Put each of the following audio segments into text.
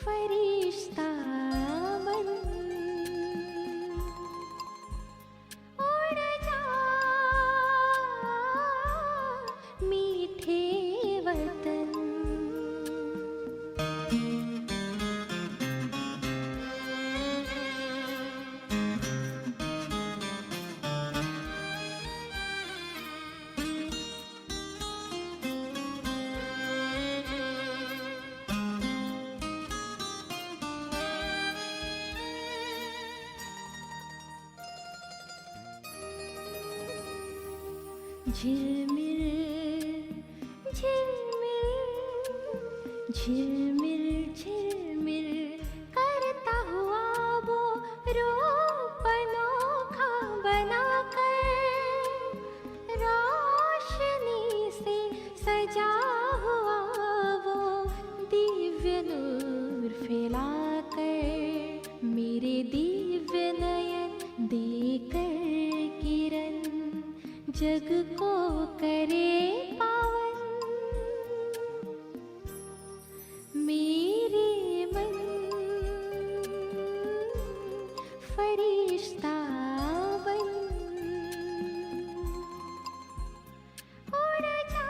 फरिश्ता बन उड़ जा मीठे वतन। झिलमिल झिलमिल झिलमिल झिलमिल करता हुआ वो रूप अनोखा बनाकर, रोशनी से सजा हुआ वो दिव्य नूर फैलाकर, मेरे दिव्य नयन देकर किरण जग को करे पावन। मेरे मन फरिश्ता बन उड़ जा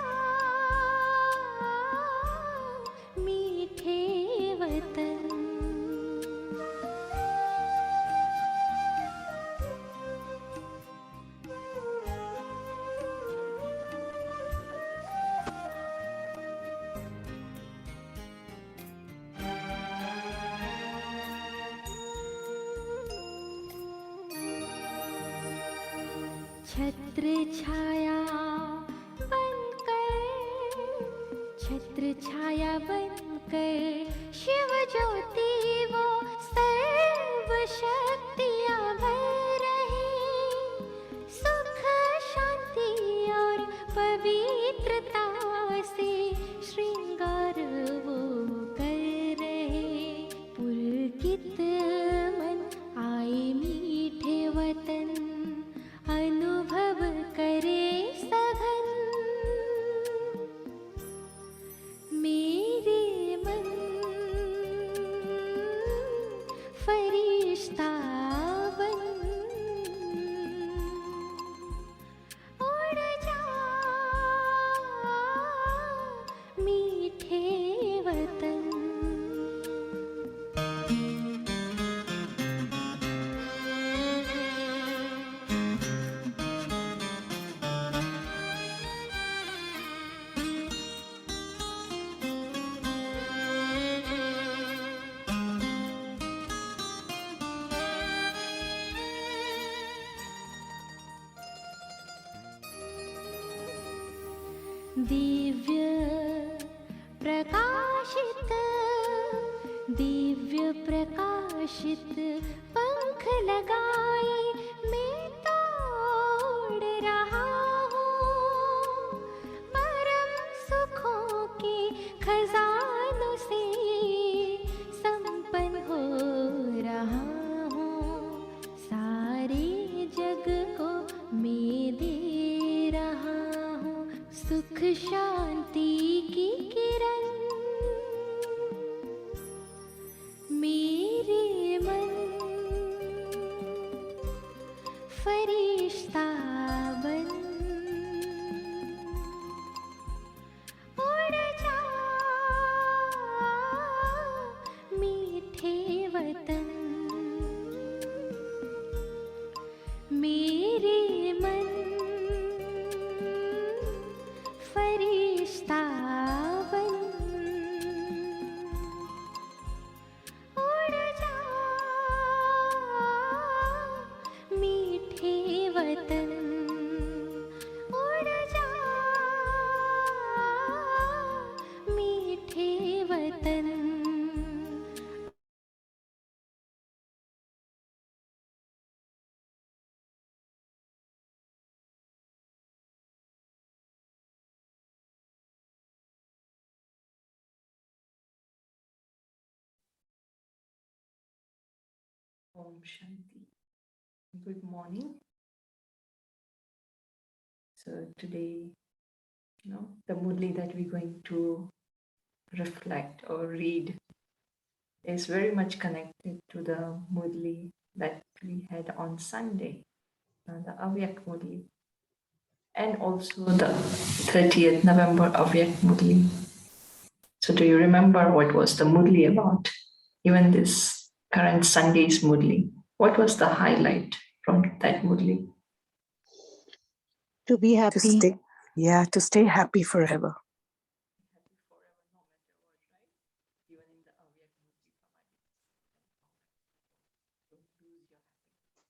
मीठे वतन। छत्र छाया बनकर, छत्र छाया बनकर शिव ज्योति वो सर्व शक्तियाँ भर रहे, सुख शांति और पवित्रता से श्रृंगार वो कर रहे। पुलकित मन आए मीठे वतन, अनुभव करे सघन। मेरे मन फरिश्ता बन उड़ जा मीठे वतन। दिव्य प्रकाशित, दिव्य प्रकाशित पंख लगाए मैं तो उड़ रहा हूँ, परम सुखों के खजानों से संपन्न हो रहा हूँ। सारे जग को मैं दे रहा हूँ सुख शांति की किरण। मेरे मन फरिश्ता बन उड़ जा मीठे वतन। मेरे मन फरिश्ता बन उड़ जा मीठे वतन, उड़ जा मीठे वतन। Om Shanti. Good morning. So today, the Murli that we're going to reflect or read is very much connected to the Murli that we had on Sunday, the Avyak Murli, and also the 30th November Avyak Murli. So do you remember what was the Murli about? Even this current Sunday's Murli. What was the highlight from that Murli? To be To happy. stay happy forever. Happy forever, no matter what, right? Even in the Avyak Murli, don't lose your happiness.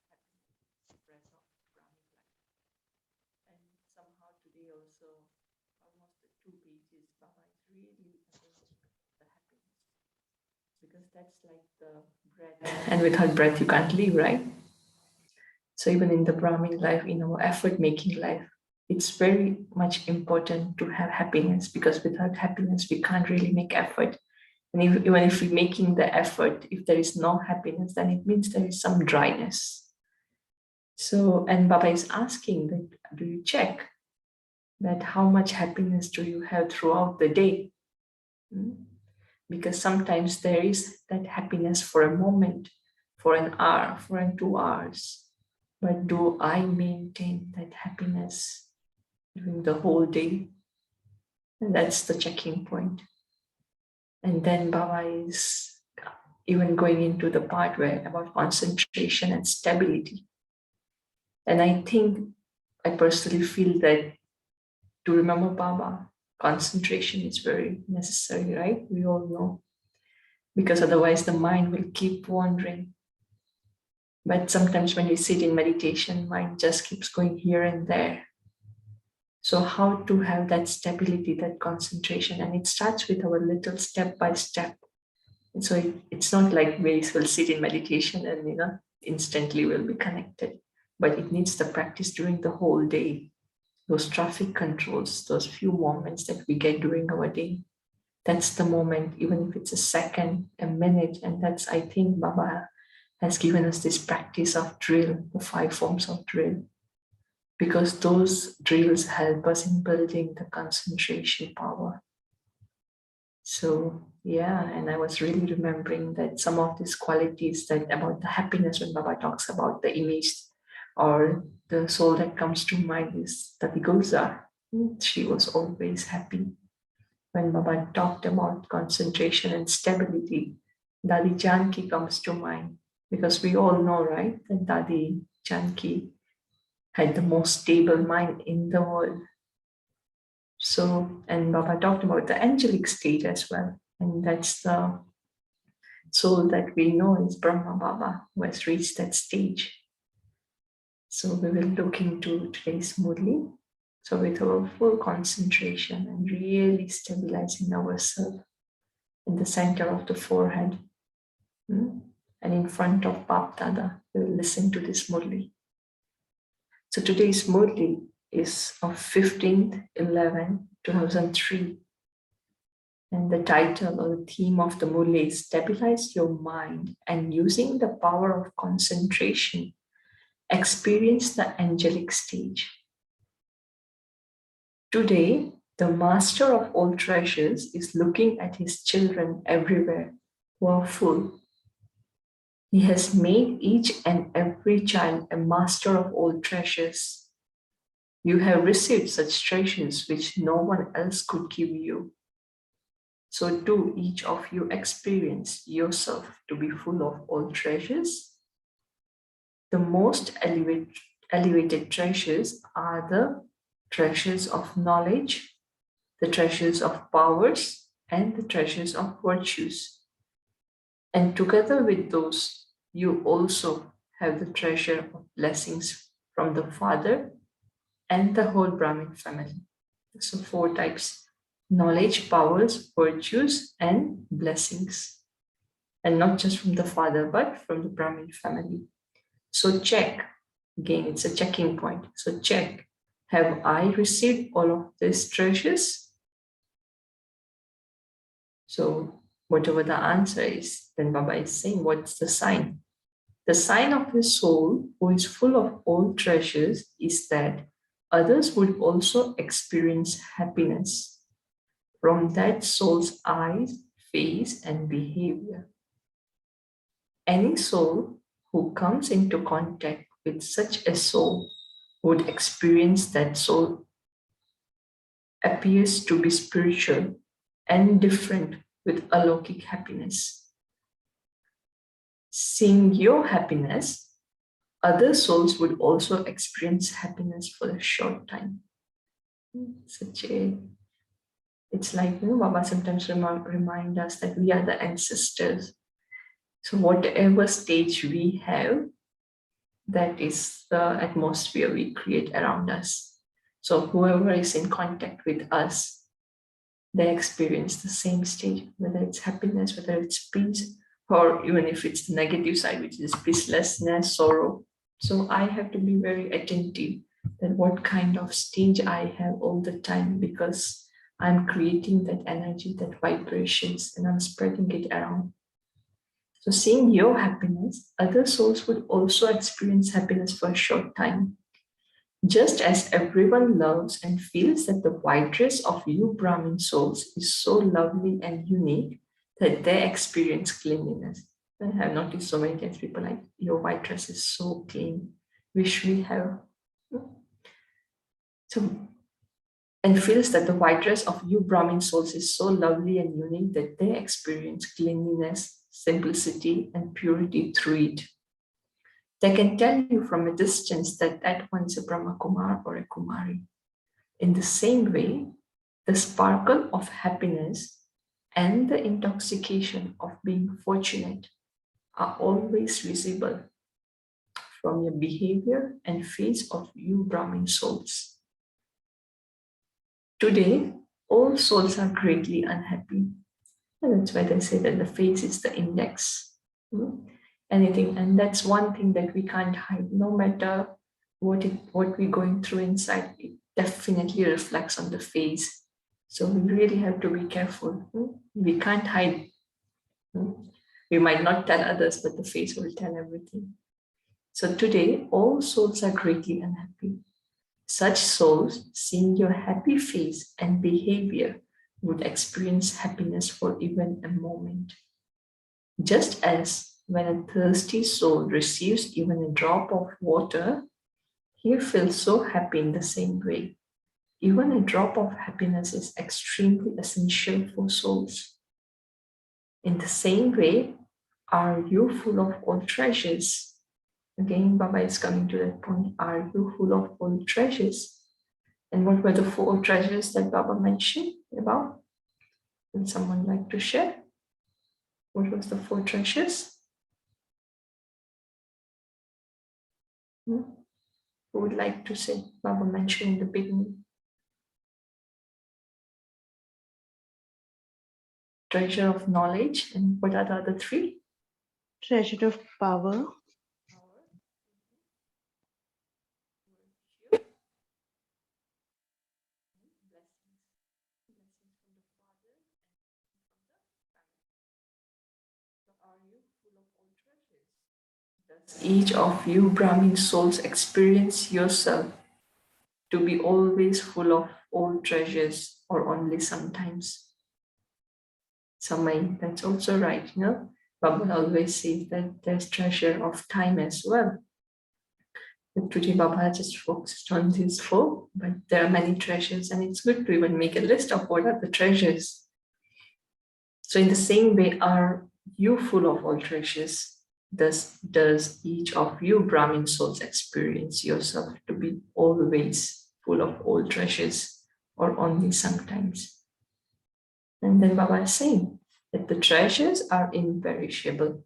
Happiness, breath of Brahmic life. And somehow today also, almost the 2 pages, Baba is really against the happiness. Because that's like the breath. And without breath, you can't live, right? So even in the Brahmin life, in our effort-making life, it's very much important to have happiness, because without happiness, we can't really make effort. And even if we're making the effort, if there is no happiness, then it means there is some dryness. So, and Baba is asking that, do you check that how much happiness do you have throughout the day? Because sometimes there is that happiness for a moment, for an hour, for 2 hours. But do I maintain that happiness during the whole day? And that's the checking point. And then Baba is even going into the part where about concentration and stability. And I think, I personally feel that to remember Baba, concentration is very necessary, right? We all know. Because otherwise the mind will keep wandering. But sometimes when you sit in meditation, mind just keeps going here and there. So how to have that stability, that concentration? And it starts with our little step by step. And so it's not like we will sit in meditation and instantly we'll be connected. But it needs the practice during the whole day. Those traffic controls, those few moments that we get during our day. That's the moment, even if it's a second, a minute. And that's, I think, Baba has given us this practice of drill, the 5 forms of drill, because those drills help us in building the concentration power. So yeah, and I was really remembering that some of these qualities that about the happiness, when Baba talks about the image or the soul that comes to mind, is the Vigoza. She was always happy. When Baba talked about concentration and stability, Dadi Janki comes to mind, because we all know, right, that Dadi Janki had the most stable mind in the world. So, and Baba talked about the angelic state as well. And that's the soul that we know is Brahma Baba, who has reached that stage. So we will look into today's Murli. So with our full concentration and really stabilizing ourselves in the center of the forehead. And in front of Bap Dada, we will listen to this Murli. So today's Murli is of 15/11/2003. And the title or the theme of the Murli is Stabilize Your Mind, and using the power of concentration, experience the angelic stage. Today, the master of all treasures is looking at his children everywhere who are full. He has made each and every child a master of all treasures. You have received such treasures which no one else could give you. So do each of you experience yourself to be full of all treasures. The most elevated treasures are the treasures of knowledge, the treasures of powers, and the treasures of virtues. And together with those, you also have the treasure of blessings from the Father and the whole Brahmin family. So 4 types: knowledge, powers, virtues, and blessings. And not just from the Father, but from the Brahmin family. So check, again, it's a checking point. So check, have I received all of these treasures? So whatever the answer is, then Baba is saying, what's the sign? The sign of the soul who is full of all treasures is that others would also experience happiness. From that soul's eyes, face, and behavior. Any soul who comes into contact with such a soul would experience that soul appears to be spiritual and different with alokik happiness. Seeing your happiness, other souls would also experience happiness for a short time. It's like, Baba sometimes remind us that we are the ancestors. So whatever stage we have, that is the atmosphere we create around us. So whoever is in contact with us, they experience the same stage, whether it's happiness, whether it's peace, or even if it's the negative side, which is peacelessness, sorrow. So I have to be very attentive that what kind of stage I have all the time, because I'm creating that energy, that vibrations, and I'm spreading it around. So seeing your happiness, other souls would also experience happiness for a short time. Just as everyone loves and feels that the white dress of you Brahmin souls is so lovely and unique that they experience cleanliness. I have noticed so many times people like, your white dress is so clean, wish we have. So, and feels that the white dress of you Brahmin souls is so lovely and unique that they experience cleanliness, simplicity, and purity through it. They can tell you from a distance that that one is a Brahma Kumar or a Kumari. In the same way, the sparkle of happiness and the intoxication of being fortunate are always visible from your behavior and face of you Brahmin souls. Today, all souls are greatly unhappy. And that's why they say that the face is the index. Anything, and that's one thing that we can't hide. No matter what we're going through inside, it definitely reflects on the face. So we really have to be careful. We can't hide. We might not tell others, but the face will tell everything. So today, all souls are greatly unhappy. Such souls, seeing your happy face and behavior, would experience happiness for even a moment. Just as when a thirsty soul receives even a drop of water, he feels so happy in the same way. Even a drop of happiness is extremely essential for souls. In the same way, are you full of all treasures? Again, Baba is coming to that point. Are you full of all treasures? And what were the 4 treasures that Baba mentioned about? Would someone like to share? What was the 4 treasures? Who would like to say? Baba mentioned in the beginning. Treasure of knowledge, and what are the other 3? Treasure of power, Does each of you Brahmin souls experience yourself to be always full of all treasures, or only sometimes? Samay, that's also right, Baba always says that there's treasure of time as well. But today Baba just focused on these 4, but there are many treasures, and it's good to even make a list of what are the treasures. So in the same way, are you full of all treasures? Does each of you Brahmin souls experience yourself to be always full of all treasures, or only sometimes? And then Baba is saying that the treasures are imperishable.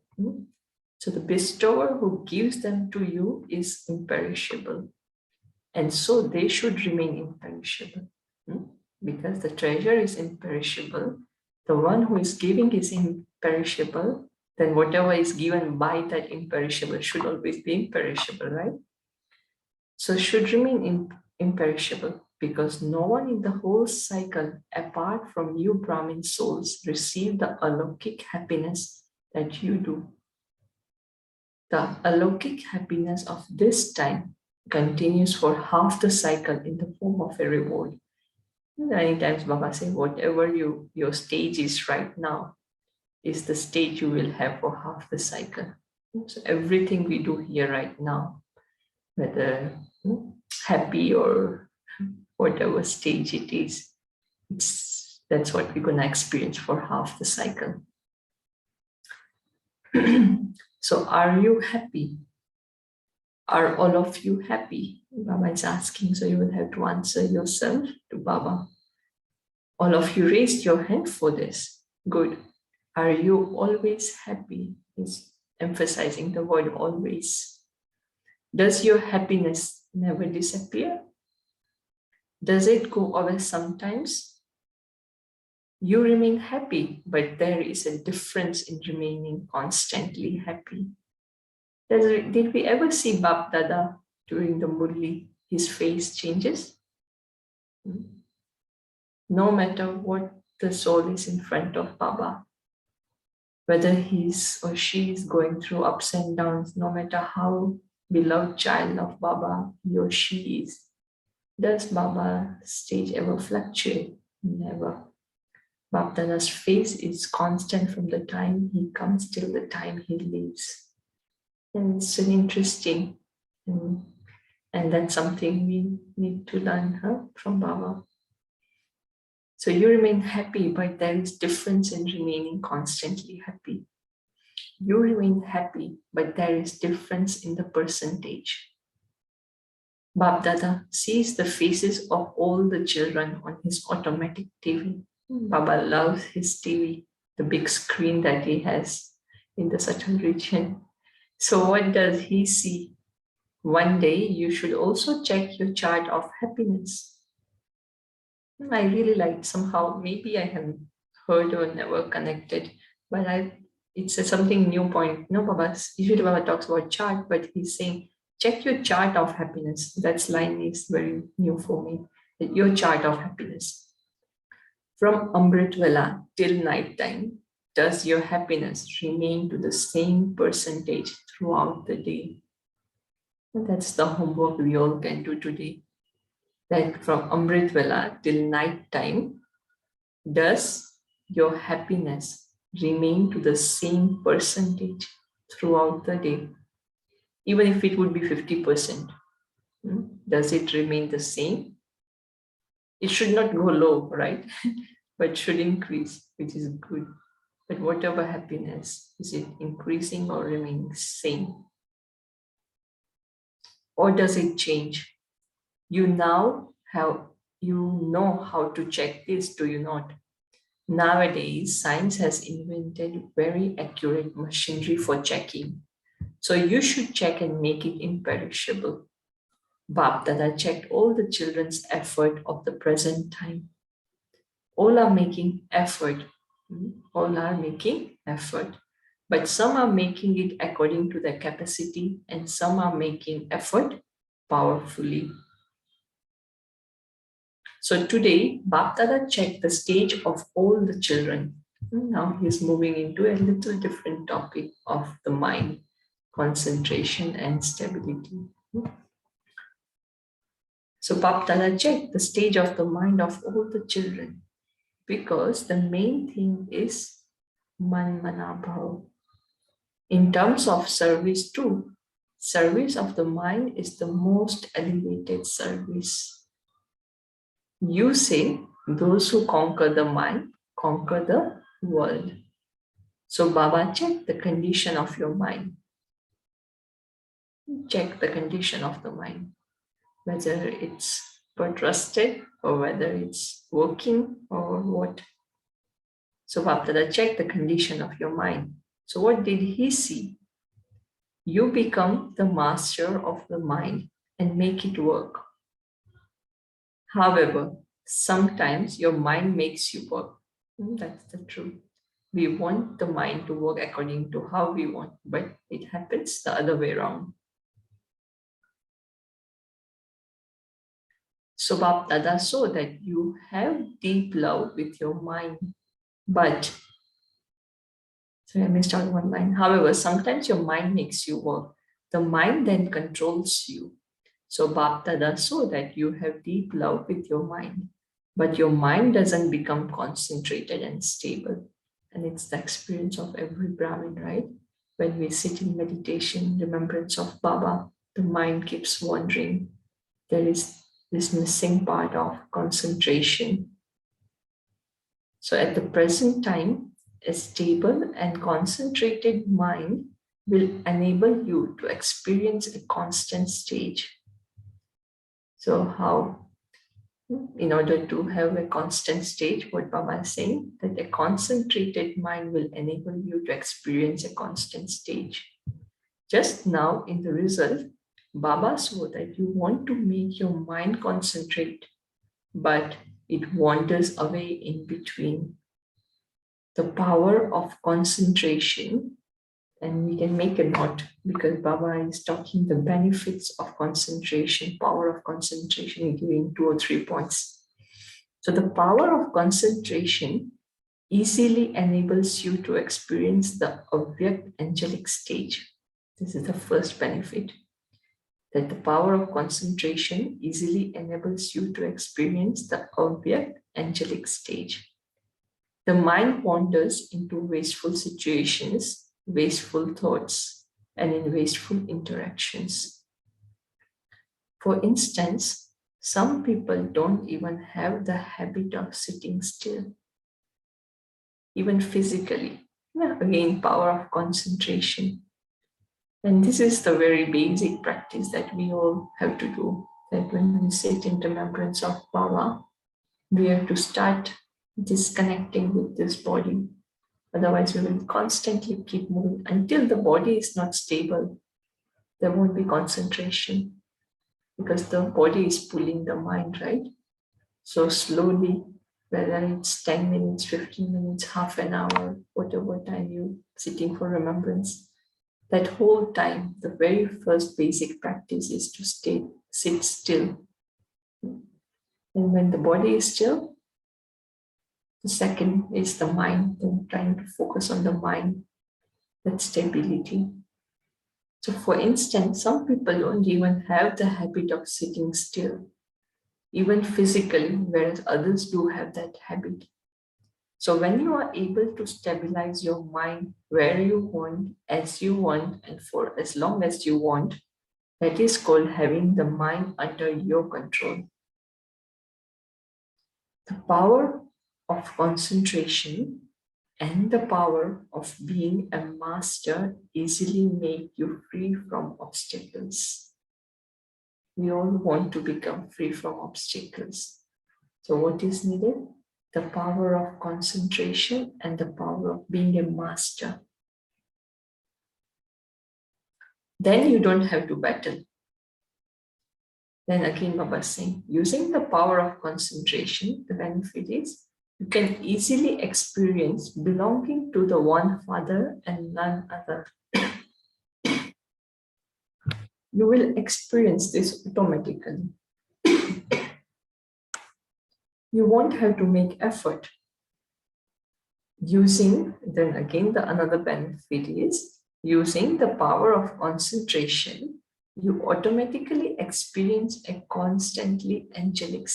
So the bestower who gives them to you is imperishable. And so they should remain imperishable. Because the treasure is imperishable, the one who is giving is imperishable, then whatever is given by that imperishable should always be imperishable, right? So should remain imperishable, because no one in the whole cycle, apart from you Brahmin souls, receive the alokik happiness that you do. The alokik happiness of this time continues for half the cycle in the form of a reward. Many times Baba says, whatever your stage is right now, is the state you will have for half the cycle. So everything we do here right now, whether happy or whatever stage it is, that's what we're going to experience for half the cycle. So are you happy? Are all of you happy? Baba is asking, so you will have to answer yourself to Baba. All of you raised your hand for this. Good. Are you always happy? He's emphasizing the word always. Does your happiness never disappear? Does it go away sometimes? You remain happy, but there is a difference in remaining constantly happy. Did we ever see Bap Dada during the Murli? His face changes? No matter what the soul is in front of Baba, whether he's or she is going through ups and downs, no matter how beloved child of Baba he or she is, does Baba's stage ever fluctuate? Never. Bap Dada's face is constant from the time he comes till the time he leaves. And it's an interesting, and that's something we need to learn from Baba. So you remain happy, but there is difference in remaining constantly happy. You remain happy, but there is difference in the percentage. Bap Dada sees the faces of all the children on his automatic TV. Baba loves his TV, the big screen that he has in the Sachal region. So what does he see? One day you should also check your chart of happiness. I really like somehow, maybe I haven't heard or never connected, but it's something new point. No, Baba, usually Baba talks about chart, but he's saying, check your chart of happiness. That line is very new for me. Your chart of happiness. From Amrit Vela till night time, does your happiness remain to the same percentage throughout the day? And that's the homework we all can do today. That from Amrit Vela till night time, does your happiness remain to the same percentage throughout the day? Even if it would be 50%, does it remain the same? It should not go low, right? But should increase, which is good. But whatever happiness, is it increasing or remaining same? Or does it change? You know how to check this, do you not? Nowadays, science has invented very accurate machinery for checking. So you should check and make it imperishable. Bap Dada checked all the children's effort of the present time. All are making effort. All are making effort. But some are making it according to their capacity and some are making effort powerfully. So today, Bap Dada checked the stage of all the children. Now he's moving into a little different topic of the mind, concentration and stability. So Bap Dada checked the stage of the mind of all the children because the main thing is Man Mana Bhav. In terms of service too, service of the mind is the most elevated service. You say, those who conquer the mind, conquer the world. So Baba, check the condition of your mind. Check the condition of the mind. Whether it's trusted or whether it's working or what. So after that, check the condition of your mind. So what did he see? You become the master of the mind and make it work. However, sometimes your mind makes you work. That's the truth. We want the mind to work according to how we want, but it happens the other way around. So Bap Dada saw that you have deep love with your mind, but, sorry, I missed out one line. However, sometimes your mind makes you work. The mind then controls you. So Bap Dada saw that you have deep love with your mind, but your mind doesn't become concentrated and stable. And it's the experience of every Brahmin, right? When we sit in meditation, remembrance of Baba, the mind keeps wandering. There is this missing part of concentration. So at the present time, a stable and concentrated mind will enable you to experience a constant stage. So how? In order to have a constant state, what Baba is saying, that a concentrated mind will enable you to experience a constant stage. Just now in the result, Baba saw that you want to make your mind concentrate, but it wanders away in between. The power of concentration, and we can make a note because Baba is talking the benefits of concentration, power of concentration, giving 2 or 3 points. So the power of concentration easily enables you to experience the Avyak angelic stage. This is the first benefit, that the power of concentration easily enables you to experience the Avyak angelic stage. The mind wanders into wasteful situations, wasteful thoughts, and in wasteful interactions. For instance, some people don't even have the habit of sitting still, even physically. Again, power of concentration. And this is the very basic practice that we all have to do, that when we sit in remembrance of Baba, we have to start disconnecting with this body. Otherwise, we will constantly keep moving until the body is not stable. There won't be concentration because the body is pulling the mind, right? So slowly, whether it's 10 minutes, 15 minutes, half an hour, whatever time you're sitting for remembrance, that whole time, the very first basic practice is to sit still. And when the body is still, the second is the mind, then trying to focus on the mind, that stability. So for instance, some people don't even have the habit of sitting still, even physically, whereas others do have that habit. So when you are able to stabilize your mind where you want, as you want, and for as long as you want, that is called having the mind under your control. The power of concentration and the power of being a master easily make you free from obstacles. We all want to become free from obstacles. So what is needed? The power of concentration and the power of being a master. Then you don't have to battle. Then again, Baba is saying, using the power of concentration, the benefit is you can easily experience belonging to the one Father and none other. You will experience this automatically. You won't have to make effort. Then again, another benefit is using the power of concentration, you automatically experience a constantly angelic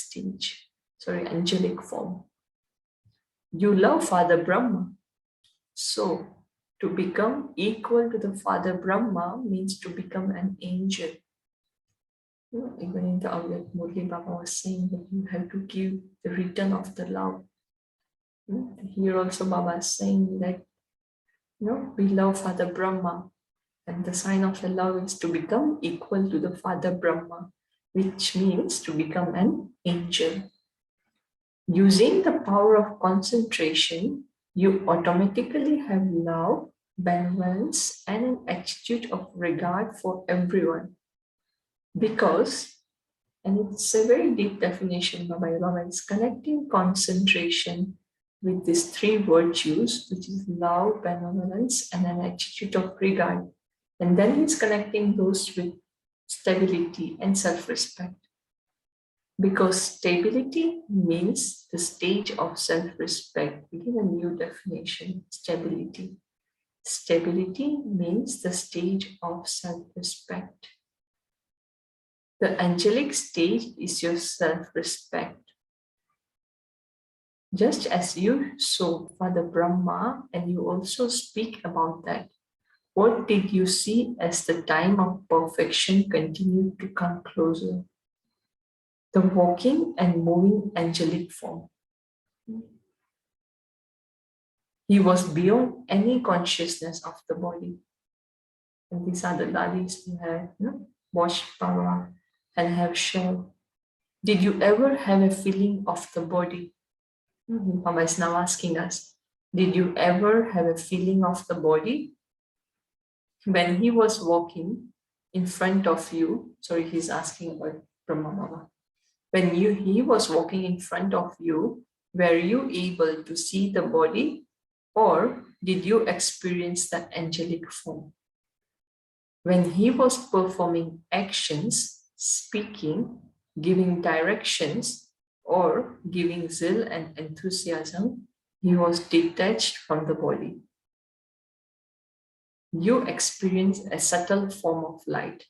angelic form. You love Father Brahma. So to become equal to the Father Brahma means to become an angel. Even in the Avyak Murli, Baba was saying that you have to give the return of the love. Here also Baba is saying that we love Father Brahma, and the sign of the love is to become equal to the Father Brahma, which means to become an angel. Using the power of concentration, you automatically have love, benevolence, and an attitude of regard for everyone. Because, and it's a very deep definition, Baba is connecting concentration with these 3 virtues, which is love, benevolence, and an attitude of regard. And then he's connecting those with stability and self-respect. Because stability means the stage of self-respect. We give a new definition, stability. Stability means the stage of self-respect. The angelic stage is your self-respect. Just as you saw Father Brahma and you also speak about that, what did you see as the time of perfection continued to come closer? The walking and moving angelic form. He was beyond any consciousness of the body. And these are the ladis who have watched Baba and have shared. Did you ever have a feeling of the body? Baba is now asking us, did you ever have a feeling of the body? When he was walking in front of you, sorry, he's asking about Brahma Baba. When he was walking in front of you, were you able to see the body, or did you experience the angelic form? When he was performing actions, speaking, giving directions, or giving zeal and enthusiasm, he was detached from the body. You experience a subtle form of light.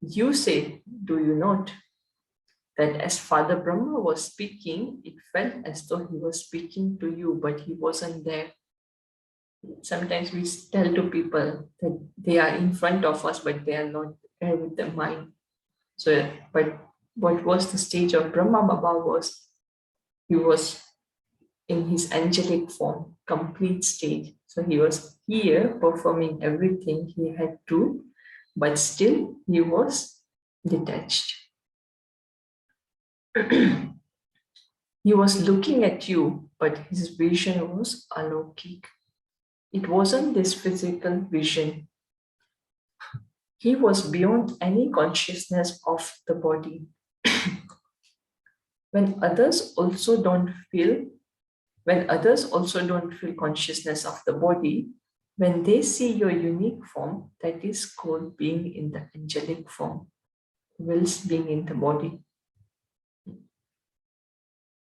You say, do you not? That as Father Brahma was speaking, it felt as though he was speaking to you, but he wasn't there. Sometimes we tell to people that they are in front of us, but they are not there with the mind. So, but what was the stage of Brahma Baba was, he was in his angelic form, complete stage. So he was here performing everything he had to, but still he was detached. He was looking at you, but his vision was alokik. It wasn't this physical vision. He was beyond any consciousness of the body. When others also don't feel consciousness of the body, when they see your unique form, that is called being in the angelic form, whilst being in the body.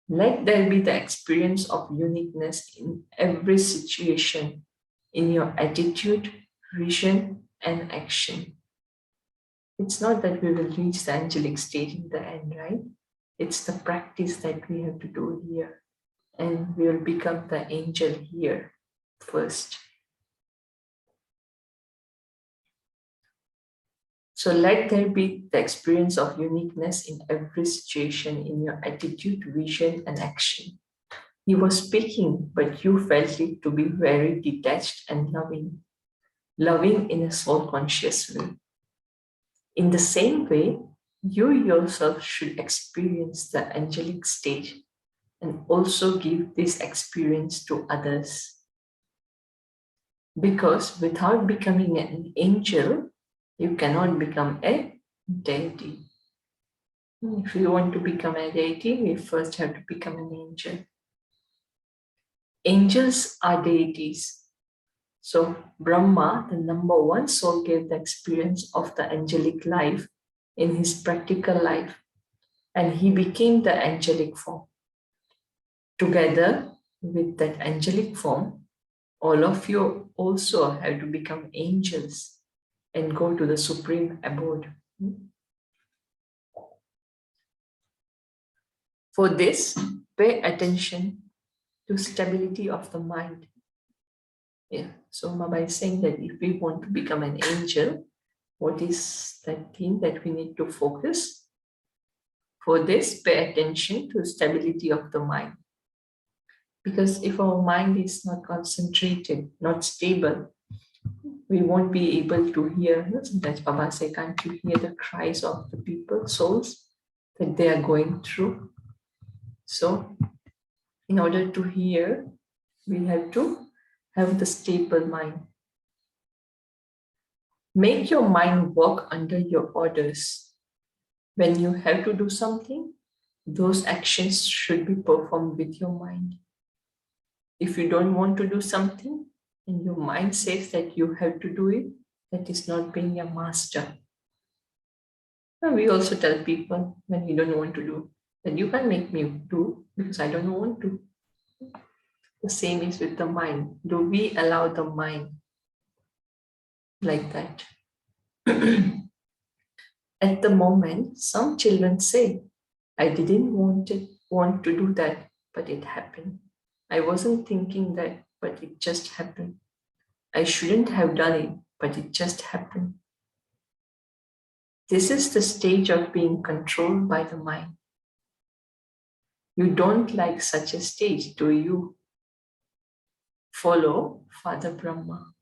Let there be the experience of uniqueness in every situation, in your attitude, vision, and action. It's not that we will reach the angelic stage in the end, right? It's the practice that we have to do here. And we will become the angel here first. So let there be the experience of uniqueness in every situation, in your attitude, vision, and action. He was speaking, but you felt it to be very detached and loving in a soul-conscious way. In the same way, you yourself should experience the angelic stage and also give this experience to others. Because without becoming an angel, you cannot become a deity. If you want to become a deity, we first have to become an angel. Angels are deities. So Brahma, the number one soul, gave the experience of the angelic life in his practical life, and he became the angelic form. Together with that angelic form, all of you also have to become angels and go to the supreme abode. For this, pay attention to stability of the mind. Yeah. So Baba is saying that if we want to become an angel, what is that thing that we need to focus? For this, pay attention to stability of the mind. Because if our mind is not concentrated, not stable, we won't be able to hear. Sometimes Baba say, can't you hear the cries of the people, souls, that they are going through? So, in order to hear, we have to have the stable mind. Make your mind work under your orders. When you have to do something, those actions should be performed with your mind. If you don't want to do something and your mind says that you have to do it, that is not being a master. And we also tell people when you don't want to do that you can't make me do because I don't want to. The same is with the mind. Do we allow the mind like that? At the moment, some children say, I didn't want to do that, but it happened. I wasn't thinking that, but it just happened. I shouldn't have done it, but it just happened. This is the stage of being controlled by the mind. You don't like such a stage, do you? Follow Father Brahma.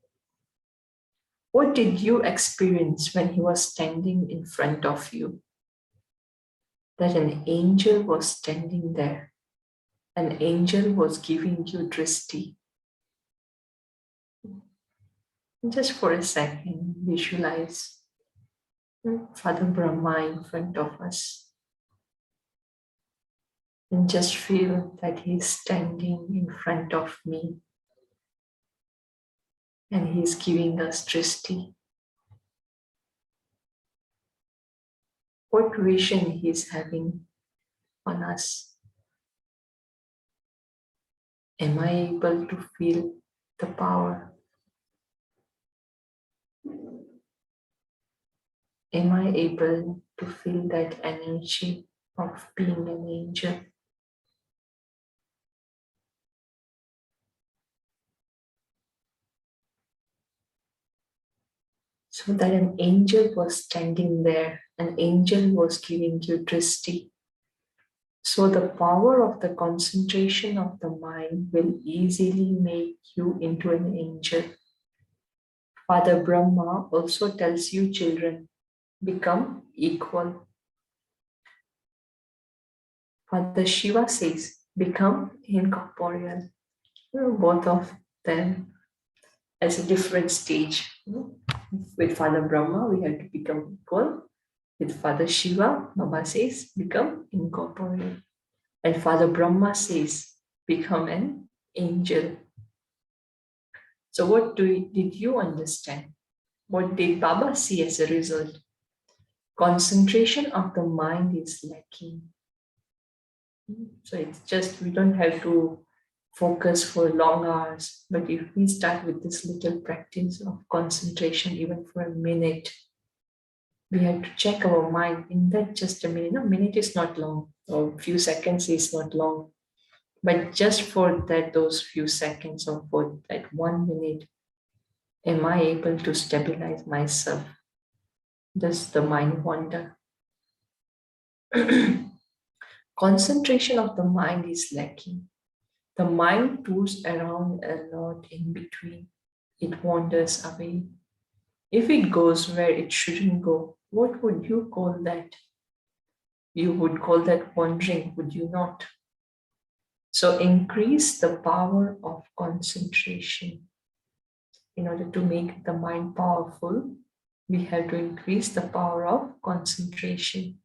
What did you experience when he was standing in front of you? That an angel was standing there. An angel was giving you drishti. Just for a second, visualize Father Brahma in front of us. And just feel that he's standing in front of me. And he's giving us drishti. What vision he's having on us? Am I able to feel the power? Am I able to feel that energy of being an angel? So that an angel was standing there, an angel was giving you drishti. So the power of the concentration of the mind will easily make you into an angel. Father Brahma also tells you, children, become equal. Father Shiva says, become incorporeal. Both of them as a different stage. With Father Brahma, we have to become equal. With Father Shiva, Baba says, become incorporeal. And Father Brahma says, become an angel. So what did you understand? What did Baba see as a result? Concentration of the mind is lacking. So it's just, we don't have to focus for long hours, but if we start with this little practice of concentration, even for a minute, we have to check our mind in that just a minute. A minute is not long, or a few seconds is not long, but just for that, those few seconds or for that 1 minute, am I able to stabilize myself? Does the mind wander? Concentration of the mind is lacking. The mind tours around a lot in between. It wanders away. If it goes where it shouldn't go, what would you call that? You would call that wandering, would you not? So increase the power of concentration. In order to make the mind powerful, we have to increase the power of concentration.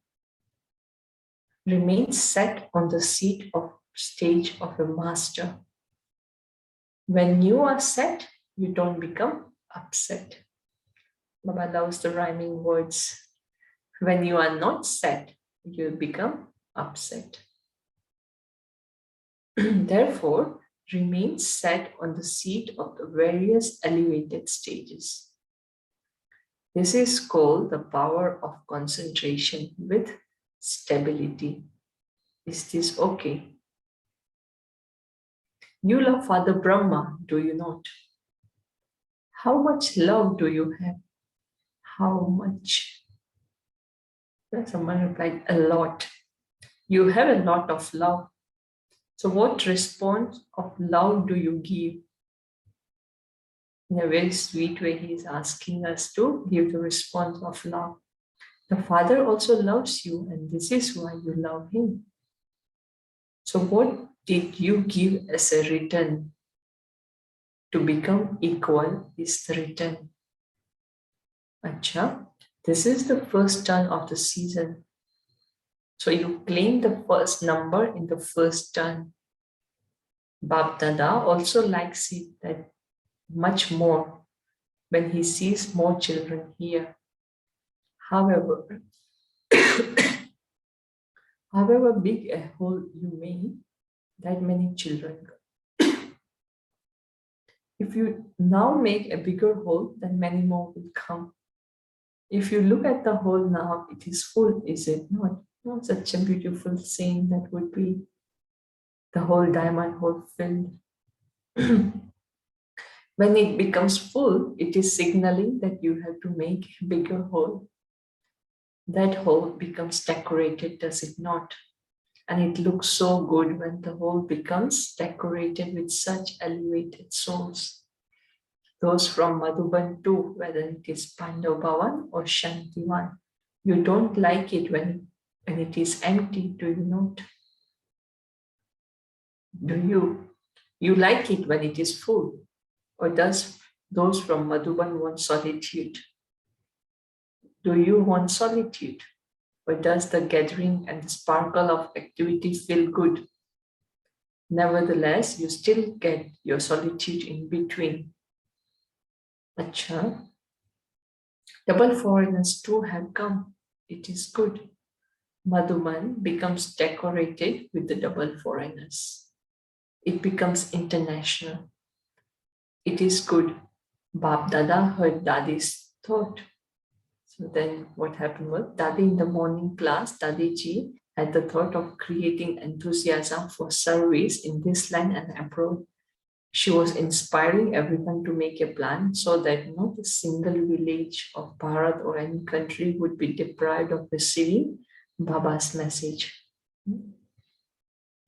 Remain set on the seat of stage of a master. When you are set, you don't become upset. Baba loves the rhyming words. When you are not set, you become upset. Therefore, remain set on the seat of the various elevated stages. This is called the power of concentration with stability. Is this okay? You love Father Brahma, do you not? How much love do you have? How much? Someone replied, a lot. You have a lot of love. So what response of love do you give? In a very sweet way, he is asking us to give the response of love. The Father also loves you, and this is why you love him. So what did you give as a return? To become equal is the return. Acha, this is the first turn of the season. So you claim the first number in the first turn. Bab Dada also likes it that much more when he sees more children here. However, however big a hole you make, that many children go. If you now make a bigger hole, then many more will come. If you look at the hole now, it is full, is it not? Not such a beautiful saying that would be. the whole diamond hole filled. When it becomes full, it is signaling that you have to make a bigger hole. That hole becomes decorated, does it not? And it looks so good when the hole becomes decorated with such elevated souls. Those from Madhuban too, whether it is Pandav Bhavan or Shantivan, you don't like it when it is empty, do you not? Do you? You like it when it is full? Or does those from Madhuban want solitude? Do you want solitude? Or does the gathering and the sparkle of activity feel good? Nevertheless, you still get your solitude in between. Acha. Double foreigners too have come. It is good. Madhuban becomes decorated with the double foreigners. It becomes international. It is good. Bap Dada heard Dadi's thought. So then what happened was, Dadi in the morning class, Dadi ji had the thought of creating enthusiasm for service in this land and abroad. She was inspiring everyone to make a plan so that not a single village of Bharat or any country would be deprived of receiving Baba's message.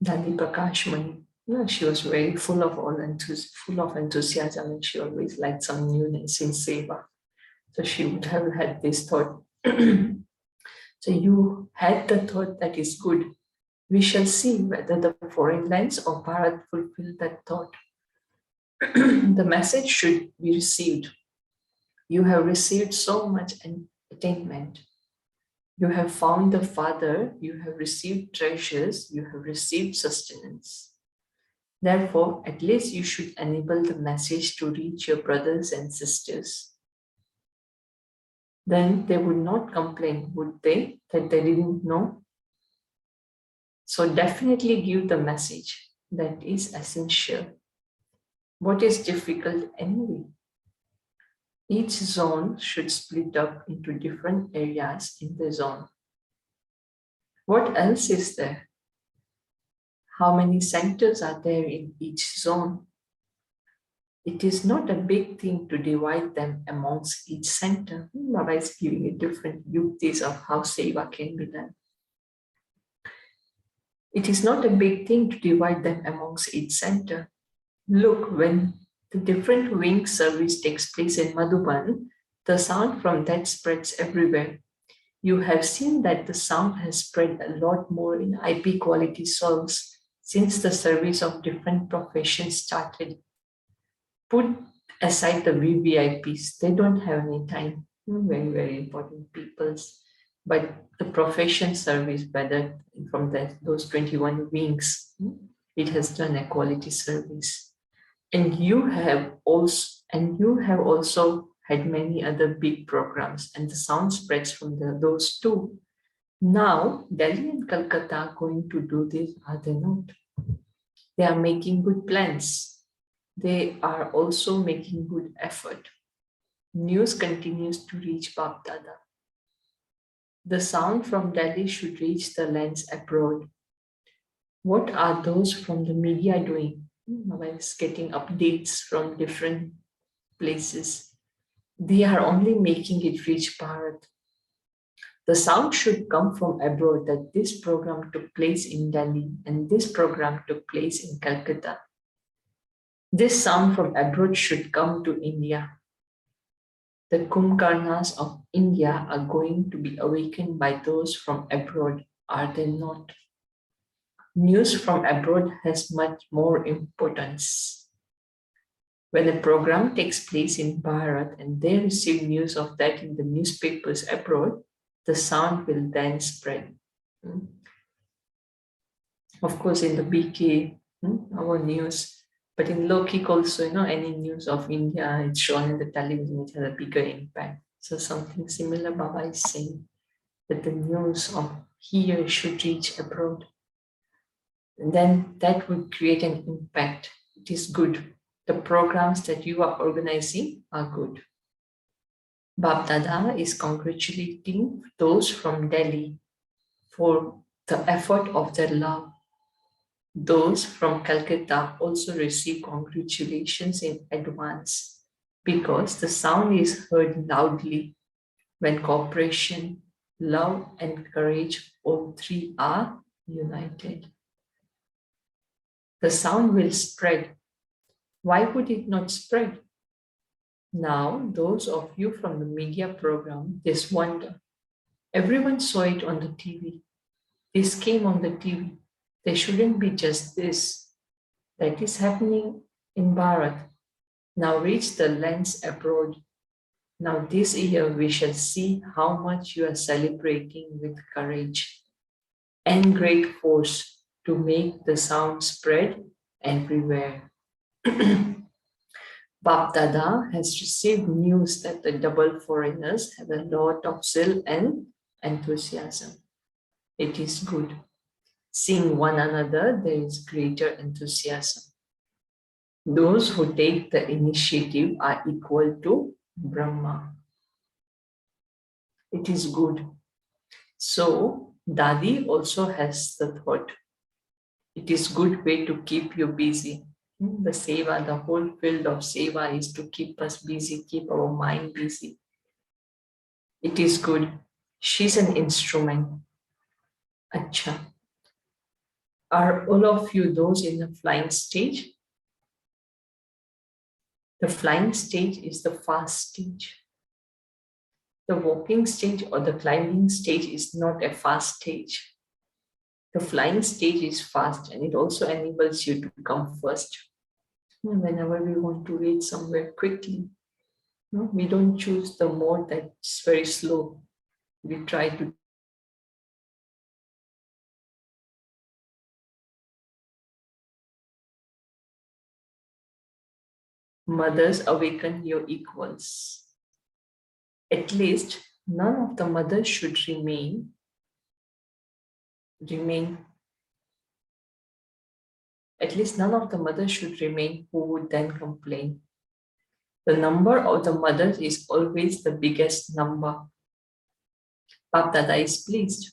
Dadi Prakashmani, she was very full of enthusiasm, and she always liked some newness in seva. So she would have had this thought. So you had the thought, that is good. We shall see whether the foreign lands of Bharat fulfill that thought. The message should be received. You have received so much attainment. You have found the Father, you have received treasures, you have received sustenance. Therefore, at least you should enable the message to reach your brothers and sisters. Then they would not complain, would they, that they didn't know? So definitely give the message. That is essential. What is difficult anyway? Each zone should split up into different areas in the zone. What else is there? How many centers are there in each zone? It is not a big thing to divide them amongst each center. Baba is giving you different yuktis of how seva can be done. It is not a big thing to divide them amongst each center. Look, when the different wing service takes place in Madhuban, the sound from that spreads everywhere. You have seen that the sound has spread a lot more in IP quality souls since the service of different professions started. Put aside the VVIPs, they don't have any time. Very, very important peoples. But the profession service, whether from those 21 wings, it has done a quality service. And you have also had many other big programs, and the sound spreads from those too. Now, Delhi and Calcutta are going to do this, are they not? They are making good plans. They are also making good effort. News continues to reach Bap Dada. The sound from Delhi should reach the lands abroad. What are those from the media doing? Baba is getting updates from different places. They are only making it reach Bharat. The sound should come from abroad that this program took place in Delhi and this program took place in Calcutta. This sound from abroad should come to India. The Kumbhkarnas of India are going to be awakened by those from abroad, are they not? News from abroad has much more importance. When a program takes place in Bharat and they receive news of that in the newspapers abroad, the sound will then spread. Of course, in the BK, our news, but in Lokik also, any news of India, it's shown in the television, it has a bigger impact. So something similar Baba is saying, that the news of here should reach abroad. And then that would create an impact. It is good. The programs that you are organizing are good. Bap Dada is congratulating those from Delhi for the effort of their love. Those from Calcutta also receive congratulations in advance because the sound is heard loudly when cooperation, love, and courage, all three are united. The sound will spread. Why would it not spread? Now, those of you from the media program, this wonder. Everyone saw it on the TV. This came on the TV. There shouldn't be just this. That is happening in Bharat. Now reach the lands abroad. Now this year we shall see how much you are celebrating with courage and great force to make the sound spread everywhere. Bap Dada has received news that the double foreigners have a lot of zeal and enthusiasm. It is good. Seeing one another, there is greater enthusiasm. Those who take the initiative are equal to Brahma. It is good. So, Dadi also has the thought. It is good way to keep you busy. The seva, the whole field of seva is to keep us busy, keep our mind busy. It is good. She's an instrument. Acha. Are all of you those in the flying stage? The flying stage is the fast stage. The walking stage or the climbing stage is not a fast stage. The flying stage is fast and it also enables you to come first. Whenever we want to reach somewhere quickly, we don't choose the mode that's very slow. We try to mothers awaken your equals. At least none of the mothers should remain. At least none of the mothers should remain who would then complain. The number of the mothers is always the biggest number. Bap Dada is pleased.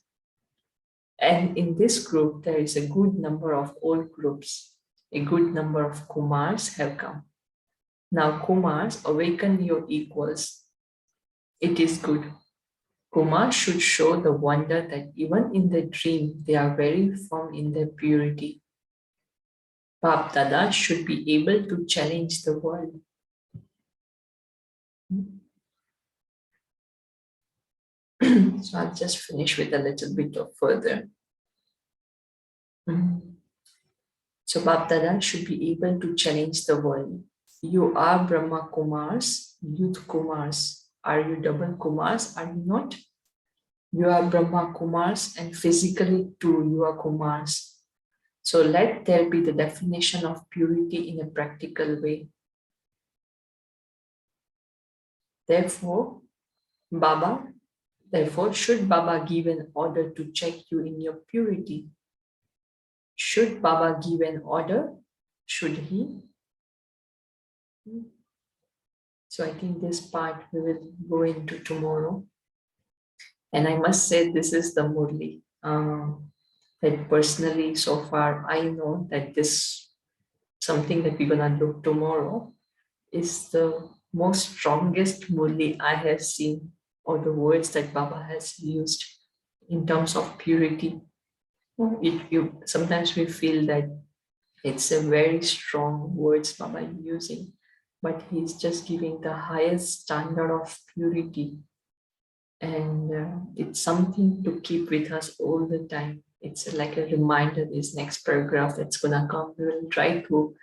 And in this group, there is a good number of old groups. A good number of Kumars have come. Now Kumars, awaken your equals. It is good. Kumars should show the wonder that even in the dream, they are very firm in their purity. Bap Dada should be able to challenge the world. So I'll just finish with a little bit of further. So Bap Dada should be able to challenge the world. You are Brahma Kumars, youth Kumars. Are you double Kumars? Are you not? You are Brahma Kumars and physically too you are Kumars. So let there be the definition of purity in a practical way. Therefore, should Baba give an order to check you in your purity? Should Baba give an order? Should he? So I think this part we will go into tomorrow. And I must say this is the Murli. That personally so far I know that this something that we're gonna look tomorrow is the most strongest Murli I have seen, or the words that Baba has used in terms of purity. Sometimes we feel that it's a very strong words Baba is using, but he's just giving the highest standard of purity. And it's something to keep with us all the time. It's like a reminder, this next paragraph that's gonna come. We will try to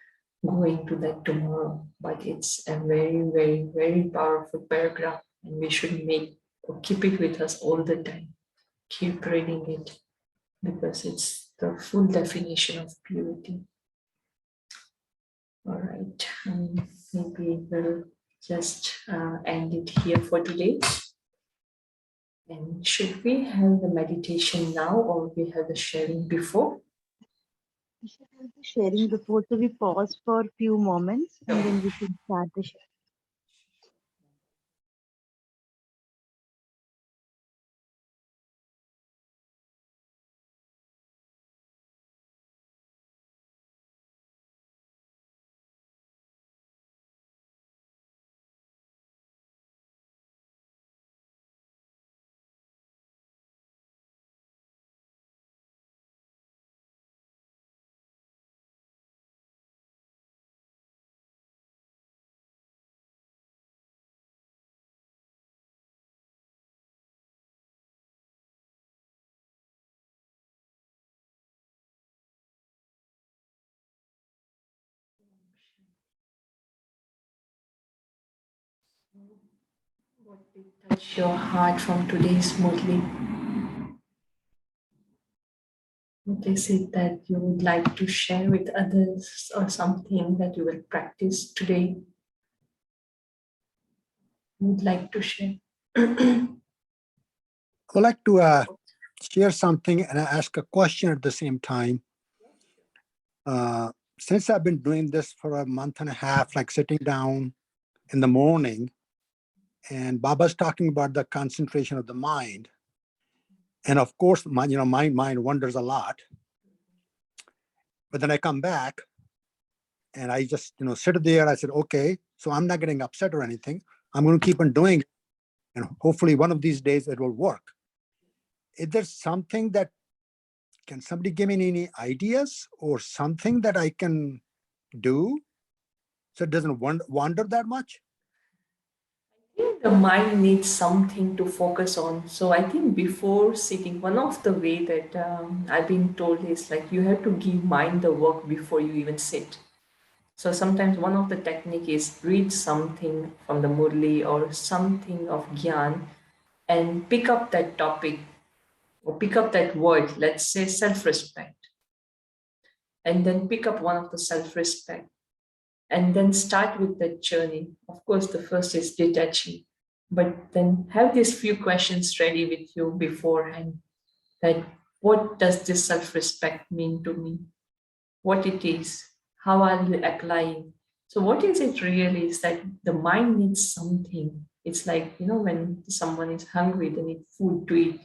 go into that tomorrow, but it's a very, very, very powerful paragraph, and we should keep it with us all the time. Keep reading it because it's the full definition of purity. All right, maybe we'll just end it here for today. And should we have the meditation now or we have the sharing before? We should have the sharing before, so we pause for a few moments and then we can start the sharing. What did touch your heart from today's Murli? What is it that you would like to share with others, or something that you will practice today? You would like to share? I would like to share something and ask a question at the same time. Since I've been doing this for a month and a half, like sitting down in the morning, and Baba's talking about the concentration of the mind. And of course, my mind wanders a lot. But then I come back and I just, sit there. I said, okay, so I'm not getting upset or anything. I'm going to keep on doing it. And hopefully one of these days it will work. Is there something that, can somebody give me any ideas or something that I can do so it doesn't wander that much? I think the mind needs something to focus on. So I think before sitting, one of the way that I've been told is like you have to give mind the work before you even sit. So sometimes one of the technique is read something from the Murli or something of Gyan and pick up that topic or pick up that word, let's say self-respect, and then pick up one of the self-respect and then start with the journey. Of course, the first is detaching, but then have these few questions ready with you beforehand. That what does this self-respect mean to me? What it is? How are you applying? So what is it really is that the mind needs something. It's like, when someone is hungry, they need food to eat.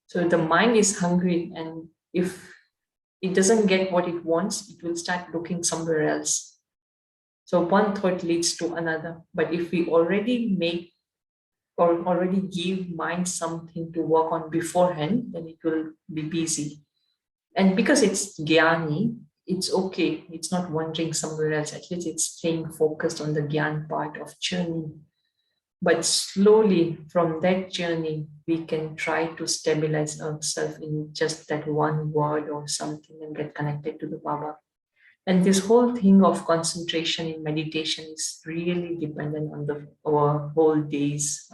So the mind is hungry, and if it doesn't get what it wants, it will start looking somewhere else. So one thought leads to another. But if we already make or already give mind something to work on beforehand, then it will be busy. And because it's Gyani, it's okay. It's not wandering somewhere else. At least it's staying focused on the Gyan part of Churning. But slowly from that journey, we can try to stabilize ourselves in just that one word or something and get connected to the Baba. And this whole thing of concentration in meditation is really dependent on our whole day's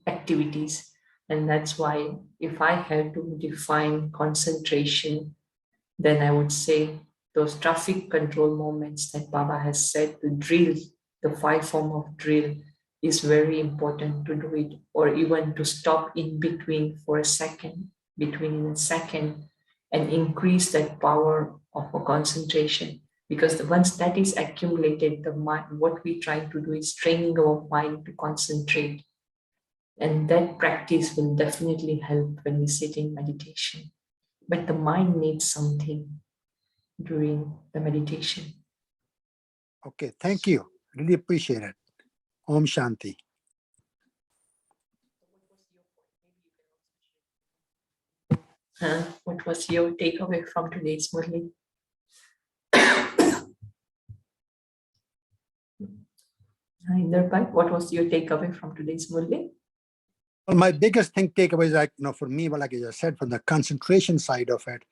activities. And that's why if I had to define concentration, then I would say those traffic control moments that Baba has said, the drill, the 5 form of drill is very important to do it, or even to stop in between for a second, between a second, and increase that power of a concentration. Because once that is accumulated, the mind, what we're trying to do is training our mind to concentrate. And that practice will definitely help when we sit in meditation. But the mind needs something during the meditation. Okay, thank you. Really appreciate it. Om Shanti. What was your takeaway from today's Murli? Inderpai, what was your takeaway from today's Murli? Well, my biggest takeaway is like, for me, like I just said, from the concentration side of it,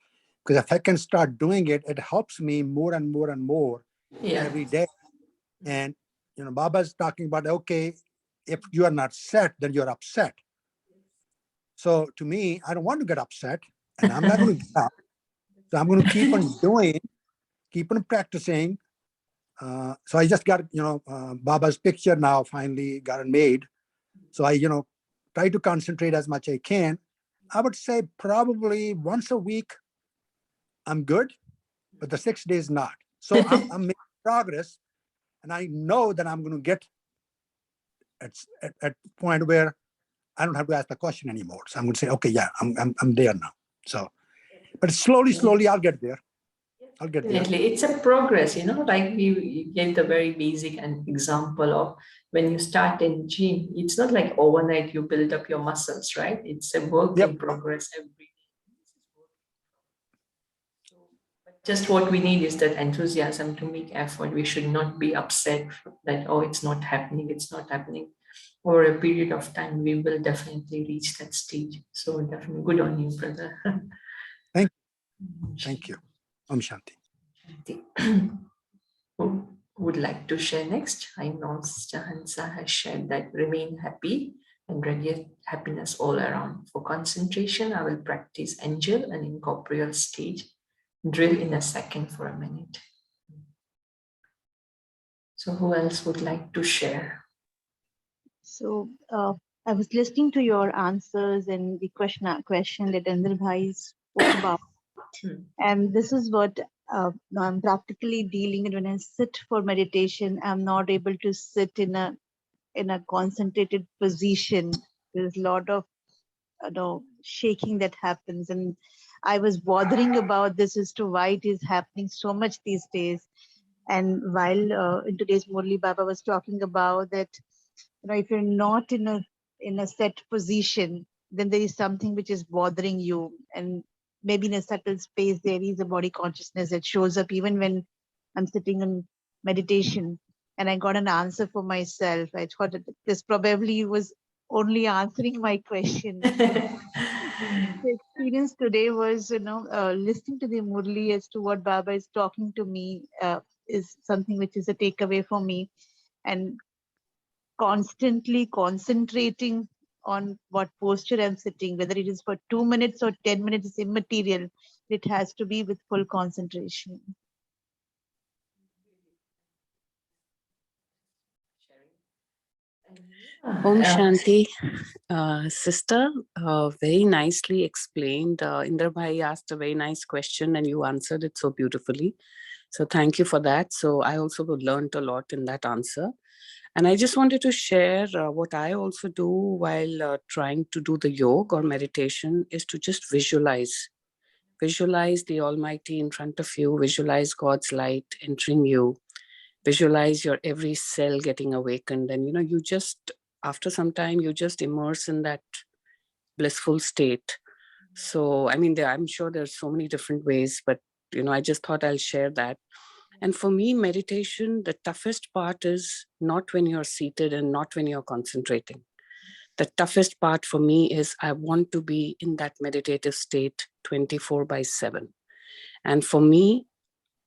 because if I can start doing it, it helps me more and more and more every day. And, Baba's talking about, okay, if you are not set, then you're upset. So to me, I don't want to get upset, and I'm not going to get up. So I'm going to keep on doing, keep on practicing. So I just got, Baba's picture now, finally got it made. So I, try to concentrate as much as I can. I would say probably once a week, I'm good, but the 6 days not. So I'm making progress, and I know that I'm going to get at the point where I don't have to ask the question anymore. So I'm going to say, okay, yeah, I'm there now. So, but slowly, I'll get there. I'll get there. Definitely. It's a progress, like we gave the very basic an example of when you start in gym, it's not like overnight you build up your muscles, right? It's a work in progress every day. But just what we need is that enthusiasm to make effort. We should not be upset that, oh, it's not happening. Over a period of time, we will definitely reach that stage. So definitely good on you, brother. Thank you. Om Shanti. would like to share next? I know Sister Hansa has shared that remain happy and radiate happiness all around. For concentration, I will practice angel and incorporeal stage. Drill in a second for a minute. So who else would like to share? So I was listening to your answers and the question that Andal Bhai spoke about. And this is what I'm practically dealing with when I sit for meditation. I'm not able to sit in a concentrated position. There's a lot of shaking that happens, and I was bothering about this as to why it is happening so much these days. And while in today's Murli Baba was talking about that, if you're not in a set position, then there is something which is bothering you, and maybe in a subtle space there is a body consciousness that shows up even when I'm sitting in meditation. And I got an answer for myself. I thought that this probably was only answering my question. The experience today was, listening to the Murli as to what Baba is talking to me is something which is a takeaway for me. And constantly concentrating on what posture I'm sitting, whether it is for 2 minutes or 10 minutes, is immaterial. It has to be with full concentration. Om Shanti, sister, very nicely explained. Inder Bhai asked a very nice question and you answered it so beautifully. So thank you for that. So I also learned a lot in that answer. And I just wanted to share what I also do while trying to do the yoga or meditation is to just visualize. Visualize the Almighty in front of you. Visualize God's light entering you. Visualize your every cell getting awakened. And, you just, after some time, you just immerse in that blissful state. So, I'm sure there's so many different ways, but, I just thought I'll share that. And for me, meditation, the toughest part is not when you're seated and not when you're concentrating. The toughest part for me is I want to be in that meditative state 24/7. And for me,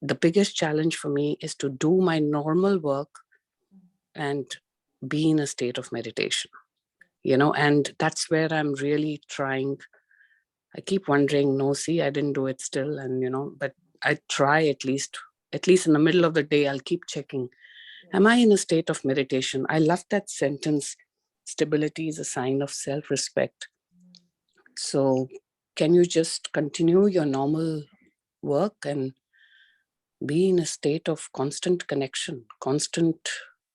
the biggest challenge for me is to do my normal work and be in a state of meditation, and that's where I'm really trying. I keep wondering, no, see, I didn't do it still. And, but I try at least in the middle of the day, I'll keep checking. Am I in a state of meditation? I love that sentence. Stability is a sign of self-respect. So can you just continue your normal work and be in a state of constant connection, constant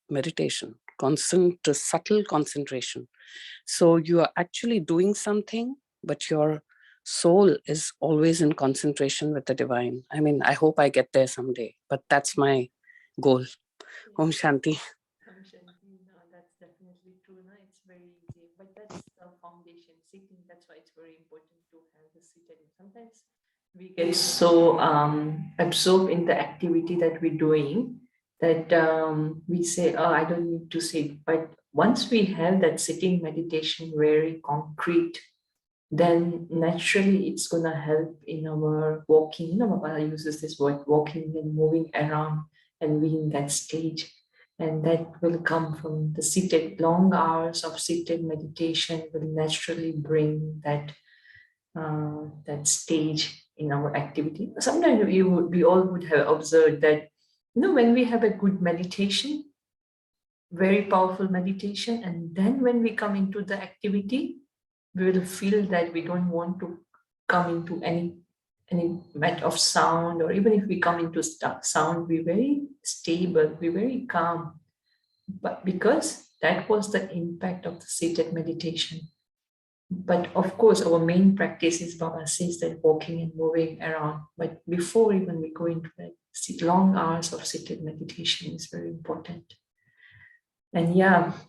meditation, constant subtle concentration? So you are actually doing something, but your soul is always in concentration with the divine. I hope I get there someday, but that's my goal. Om Shanti. Om Shanti. No, that's definitely true. No, it's very easy, but that's the foundation sitting. That's why it's very important to have the seated. Sometimes we get so absorbed in the activity that we're doing that we say, oh, I don't need to sit. But once we have that sitting meditation very concrete, then naturally it's going to help in our walking. Baba uses this word, walking and moving around and being in that stage. And that will come from the seated, long hours of seated meditation will naturally bring that stage in our activity. Sometimes we all would have observed that, when we have a good meditation, very powerful meditation, and then when we come into the activity, we will feel that we don't want to come into any mat of sound, or even if we come into sound, we're very stable, we're very calm. But because that was the impact of the seated meditation. But of course, our main practice is, Baba says, that walking and moving around. But before even we go into that, long hours of seated meditation is very important. And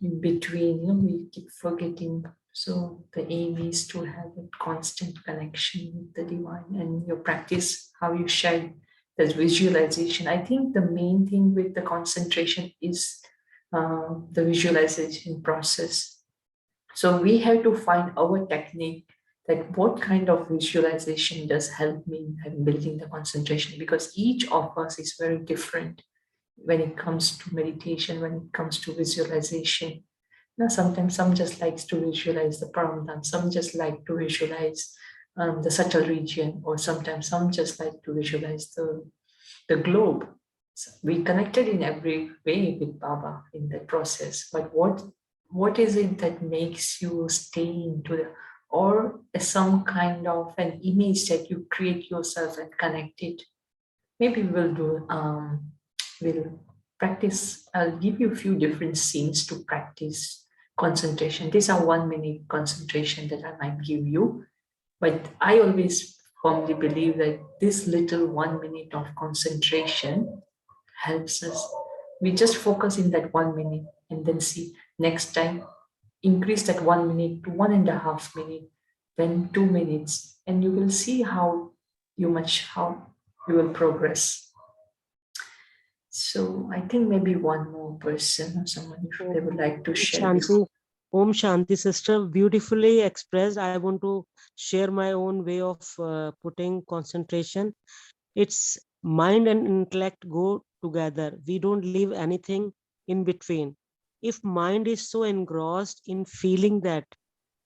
in between, we keep forgetting. So the aim is to have a constant connection with the divine. And your practice, how you shared that visualization. I think the main thing with the concentration is the visualization process. So we have to find our technique, that what kind of visualization does help me in building the concentration, because each of us is very different. when it comes to meditation, when it comes to visualization. Now, sometimes some just likes to visualize the paramdam, some just like to visualize the subtle region, or sometimes some just like to visualize the globe. So we connected in every way with Baba in that process. But what is it that makes you stay into the, or some kind of an image that you create yourself and connect it? Maybe we'll practice. I'll give you a few different scenes to practice concentration. These are 1 minute concentration that I might give you. But I always firmly believe that this little 1 minute of concentration helps us. We just focus in that 1 minute and then see next time, increase that 1 minute to 1.5 minutes, then 2 minutes, and you will see how you will progress. So I think maybe one more person or someone if they would like to share. Shanti, Om Shanti sister, beautifully expressed. I want to share my own way of putting concentration. It's mind and intellect go together. We don't leave anything in between. If mind is so engrossed in feeling that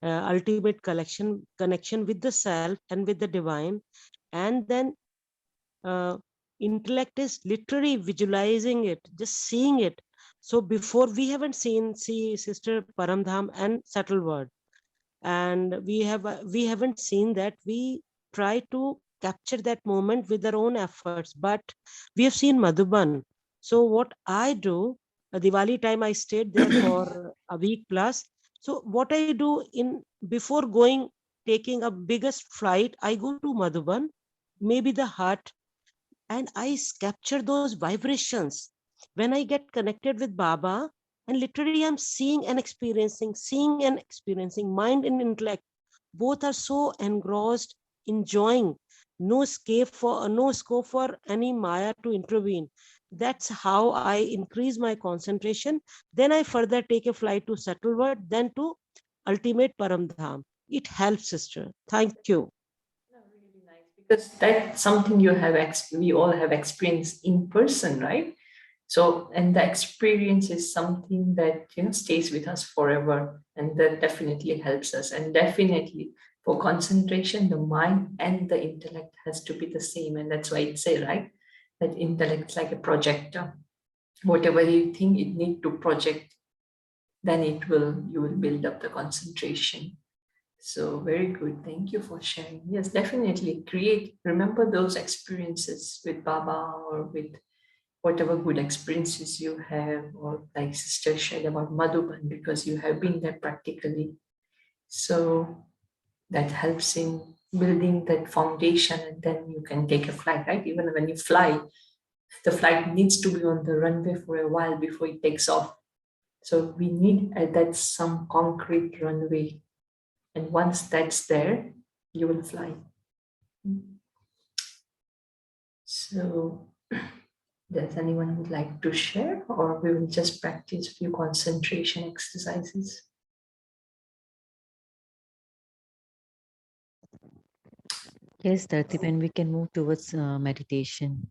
ultimate connection with the self and with the divine, and then intellect is literally visualizing it, just seeing it. So before we haven't see sister Paramdham and subtle world, and we haven't seen that. We try to capture that moment with our own efforts, but we have seen Madhuban. So what I do, Diwali time I stayed there for a week plus. So what I do in before going taking a biggest flight, I go to Madhuban, maybe the hut, and I capture those vibrations. When I get connected with Baba, and literally I'm seeing and experiencing, mind and intellect, both are so engrossed, enjoying, no scope for any Maya to intervene. That's how I increase my concentration. Then I further take a flight to subtle world, then to ultimate Paramdham. It helps, sister. Thank you. Really nice, because that's something we all have experienced in person, right? So, and the experience is something that stays with us forever, and that definitely helps us. And definitely for concentration, the mind and the intellect has to be the same, and that's why it say, right, that intellect's like a projector. Whatever you think it need to project, then you will build up the concentration. So very good. Thank you for sharing. Yes, definitely remember those experiences with Baba or with whatever good experiences you have, or like Sister shared about Madhuban, because you have been there practically. So that helps in building that foundation, and then you can take a flight, right? Even when you fly, the flight needs to be on the runway for a while before it takes off. So we need that some concrete runway. And once that's there, you will fly. So does anyone would like to share, or we will just practice a few concentration exercises? Yes, Tartiban, we can move towards meditation.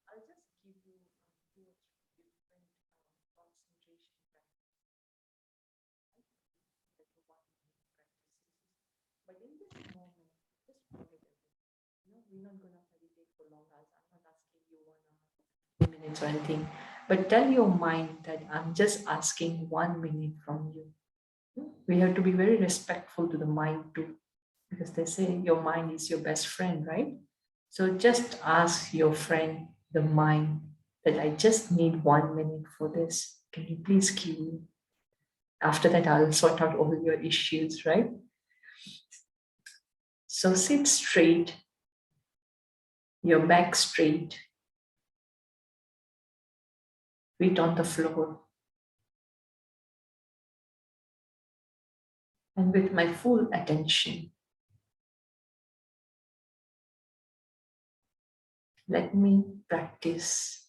I'll just give you two or three different concentration practices. But in this moment, just forget it. We're not going to meditate for long hours. I'm not asking you 1 hour, 2 minutes or anything. But tell your mind that I'm just asking 1 minute from you. We have to be very respectful to the mind too, because they say your mind is your best friend, right? So just ask your friend, the mind, that I just need 1 minute for this. Can you please give me? After that, I'll sort out all your issues, right? So sit straight, your back straight, feet on the floor. And with my full attention, let me practice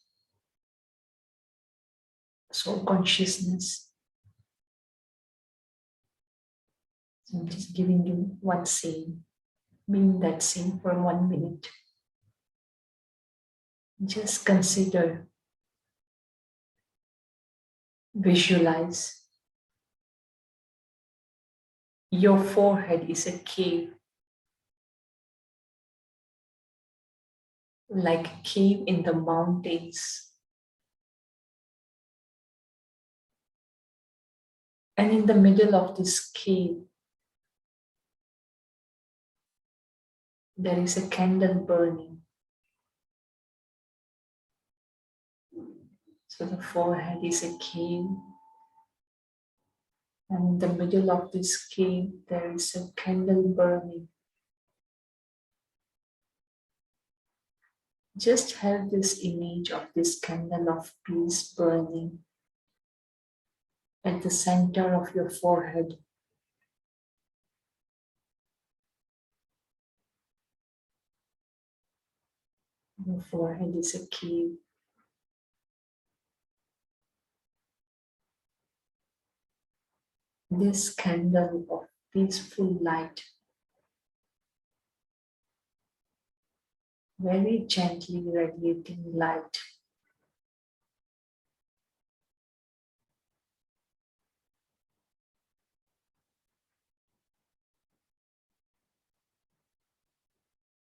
soul consciousness. So I'm just giving you one scene, being that scene for 1 minute. Just consider, visualize your forehead is a cave, like a cave in the mountains. And in the middle of this cave, there is a candle burning. So the forehead is a cave. And in the middle of this cave, there is a candle burning. Just have this image of this candle of peace burning at the center of your forehead. Your forehead is a cave. This candle of peaceful light very gently radiating light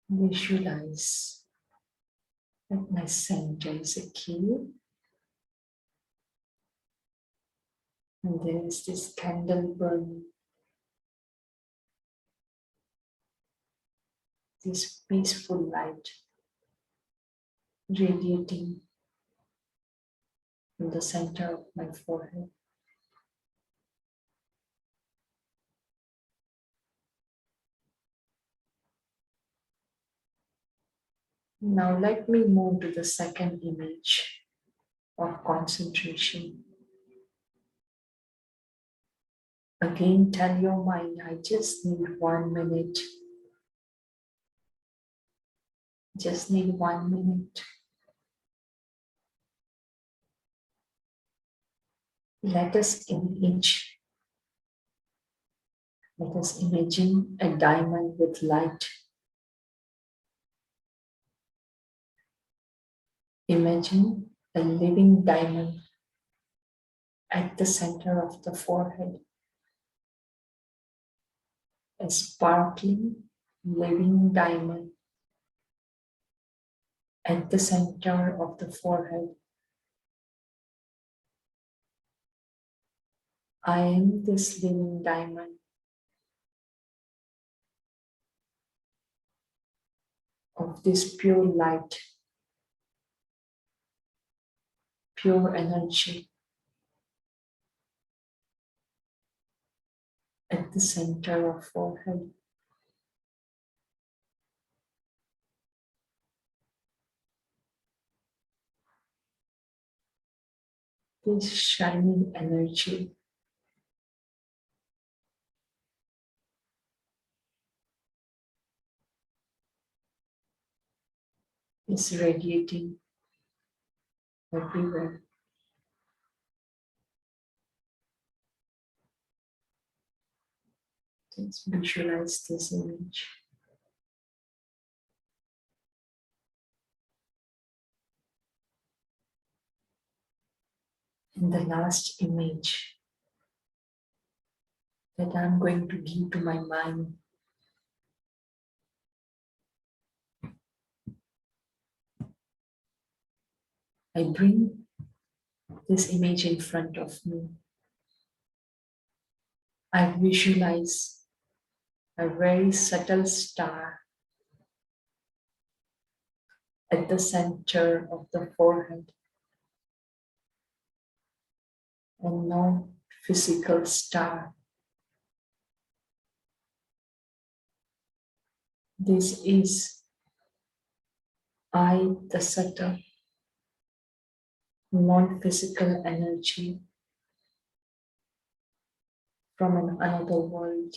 visualize that my center is a cave and there is this candle burning, this peaceful light radiating from the center of my forehead. Now let me move to the second image of concentration. Again, tell your mind, I just need 1 minute. Just need 1 minute. Let us imagine a diamond with light. Imagine a living diamond at the center of the forehead. A sparkling, living diamond at the center of the forehead. I am this living diamond of this pure light, pure energy at the center of forehead. This shining energy is radiating everywhere. Just visualize this image. And the last image that I'm going to give to my mind I bring this image in front of me. I visualize a very subtle star at the center of the forehead and no physical star. This is I, the subtle, non-physical energy from another world.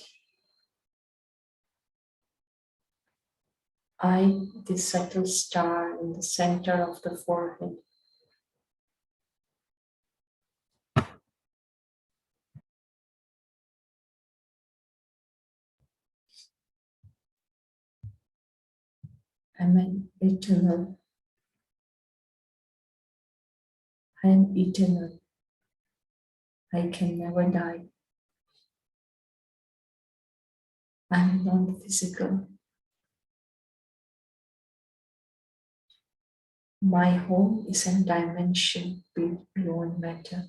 I, the subtle star in the center of the forehead. I'm an eternal, I am eternal. I can never die. I am non-physical. My home is a dimension beyond matter.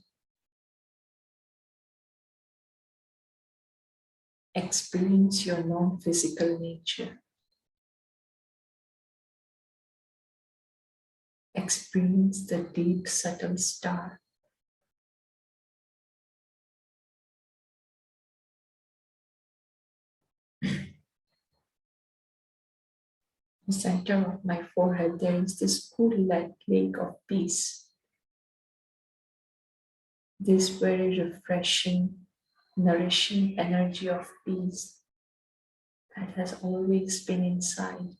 Experience your non-physical nature. Experience the deep, subtle star. The center of my forehead, there is this pool-like lake of peace. This very refreshing, nourishing energy of peace that has always been inside.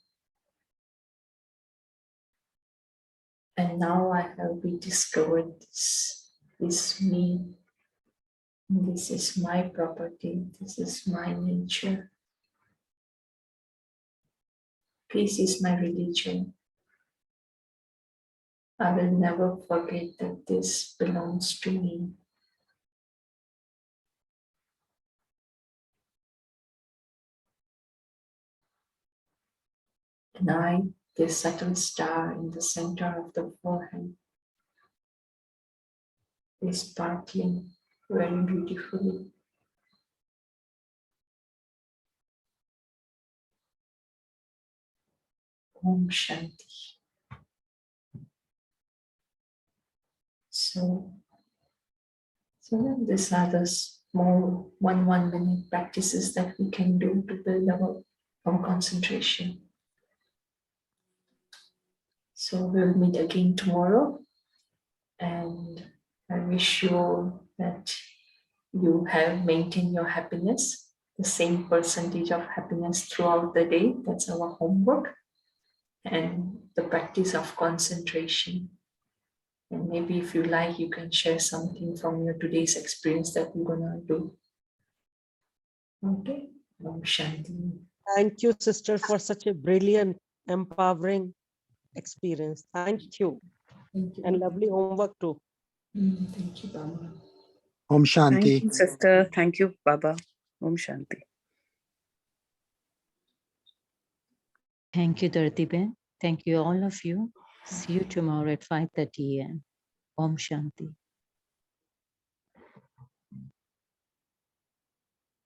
And now I have rediscovered this me. This is my property. This is my nature. Peace is my religion. I will never forget that this belongs to me. And I, this subtle star in the center of the forehead, is sparkling very beautifully. Om Shanti. So then these are the small 1 minute practices that we can do to build our concentration. So we'll meet again tomorrow, and I wish you that you have maintained your happiness, the same percentage of happiness throughout the day. That's our homework, and the practice of concentration. And maybe if you like, you can share something from your today's experience that we're gonna do. Okay, Om Shanti. Thank you, sister, for such a brilliant, empowering experience. Thank you. Thank you. And lovely homework too. Thank you, Baba. Om Thank Shanti. you, sister. Thank you, Baba. Om Shanti. Thank you, Dhartiben. Thank you, all of you. See you tomorrow at 5:30 a.m. Om Shanti.